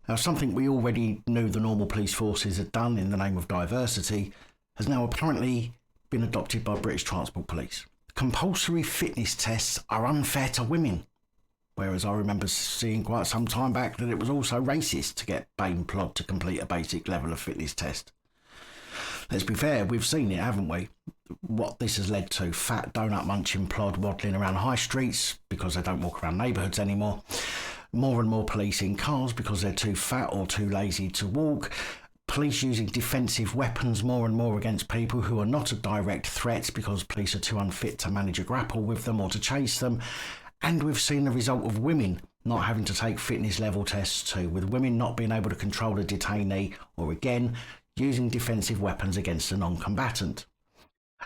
Now, something we already knew the normal police forces had done in the name of diversity has now apparently been adopted by British Transport Police. Compulsory fitness tests are unfair to women, whereas I remember seeing quite some time back that it was also racist to get BAME plod to complete a basic level of fitness test. Let's be fair, we've seen it, haven't we? What this has led to: fat donut munching plod waddling around high streets because they don't walk around neighbourhoods anymore. More and more police in cars because they're too fat or too lazy to walk. Police using defensive weapons more and more against people who are not a direct threat because police are too unfit to manage a grapple with them or to chase them. And we've seen the result of women not having to take fitness level tests too, with women not being able to control a detainee or, again, using defensive weapons against a non-combatant.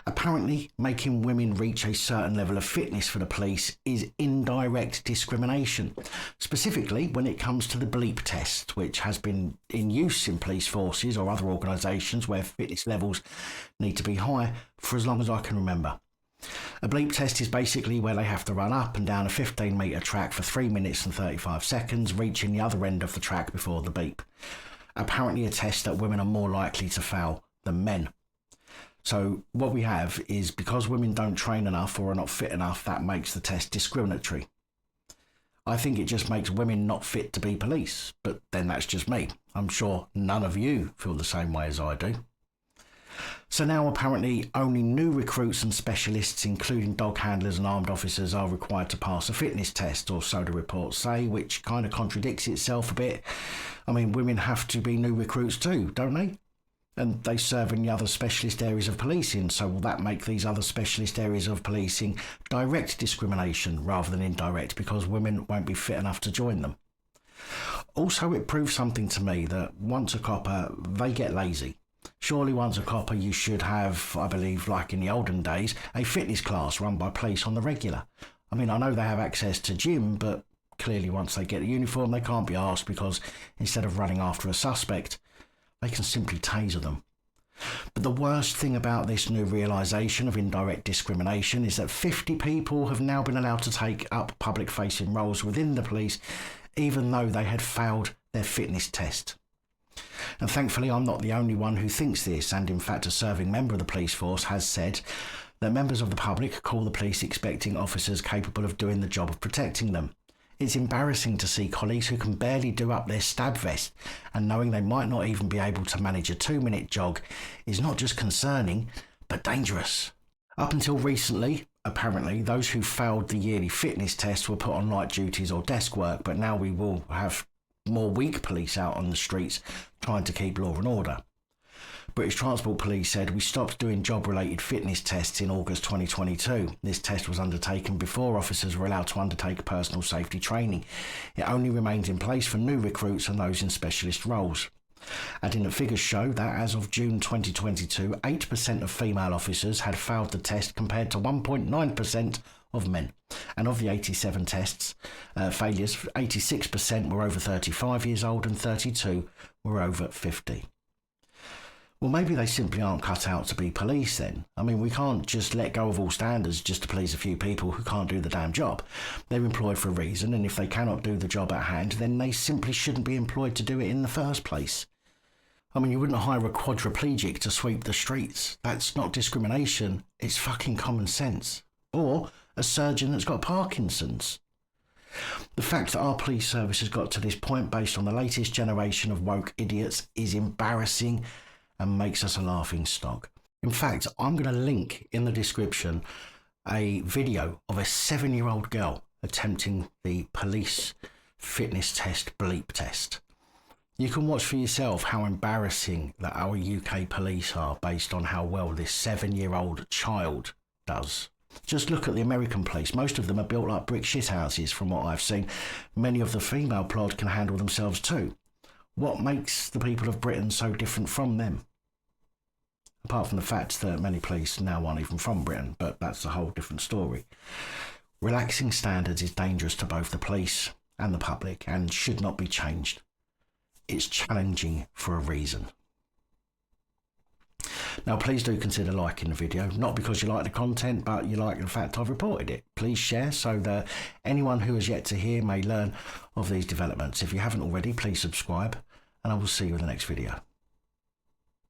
Apparently, making women reach a certain level of fitness for the police is indirect discrimination, specifically when it comes to the Bleep Test, which has been in use in police forces or other organisations where fitness levels need to be high for as long as I can remember. A Bleep Test is basically where they have to run up and down a 15-metre track for 3 minutes and 35 seconds, reaching the other end of the track before the beep. Apparently a test that women are more likely to fail than men. So what we have is, because women don't train enough or are not fit enough, that makes the test discriminatory. I think it just makes women not fit to be police, but then that's just me. I'm sure none of you feel the same way as I do. So now apparently only new recruits and specialists, including dog handlers and armed officers, are required to pass a fitness test, or so the reports say, which kind of contradicts itself a bit. I mean, women have to be new recruits too, don't they? And they serve in the other specialist areas of policing, so will that make these other specialist areas of policing direct discrimination rather than indirect, because women won't be fit enough to join them? Also, it proves something to me that once a copper, they get lazy. Surely once a copper you should have, I believe, like in the olden days, a fitness class run by police on the regular. I mean, I know they have access to gym, but clearly once they get a uniform they can't be asked, because instead of running after a suspect, they can simply taser them. But the worst thing about this new realisation of indirect discrimination is that 50 people have now been allowed to take up public-facing roles within the police, even though they had failed their fitness test. And thankfully I'm not the only one who thinks this, and in fact a serving member of the police force has said that members of the public call the police expecting officers capable of doing the job of protecting them. It's embarrassing to see colleagues who can barely do up their stab vest, and knowing they might not even be able to manage a 2-minute jog is not just concerning, but dangerous. Up until recently, apparently, those who failed the yearly fitness test were put on light duties or desk work, but now we will have more weak police out on the streets trying to keep law and order. British Transport Police said, "We stopped doing job-related fitness tests in August 2022. This test was undertaken before officers were allowed to undertake personal safety training. It only remains in place for new recruits and those in specialist roles." Adding that figures show that as of June 2022, 8% of female officers had failed the test compared to 1.9% of men. And of the 87 tests failures, 86% were over 35 years old and 32 were over 50. Well, maybe they simply aren't cut out to be police then. I mean, we can't just let go of all standards just to please a few people who can't do the damn job. They're employed for a reason, and if they cannot do the job at hand, then they simply shouldn't be employed to do it in the first place. I mean, you wouldn't hire a quadriplegic to sweep the streets. That's not discrimination, it's fucking common sense. Or a surgeon that's got Parkinson's. The fact that our police service has got to this point based on the latest generation of woke idiots is embarrassing and makes us a laughing stock. In fact, I'm going to link in the description a video of a 7-year-old girl attempting the police fitness test Bleep Test. You can watch for yourself how embarrassing that our UK police are based on how well this 7-year-old child does. Just look at the American police. Most of them are built like brick shithouses from what I've seen. Many of the female plod can handle themselves too. What makes the people of Britain so different from them? Apart from the fact that many police now aren't even from Britain, but that's a whole different story. Relaxing standards is dangerous to both the police and the public and should not be changed. It's challenging for a reason. Now, please do consider liking the video, not because you like the content, but you like the fact I've reported it. Please share so that anyone who has yet to hear may learn of these developments. If you haven't already, please subscribe, and I will see you in the next video.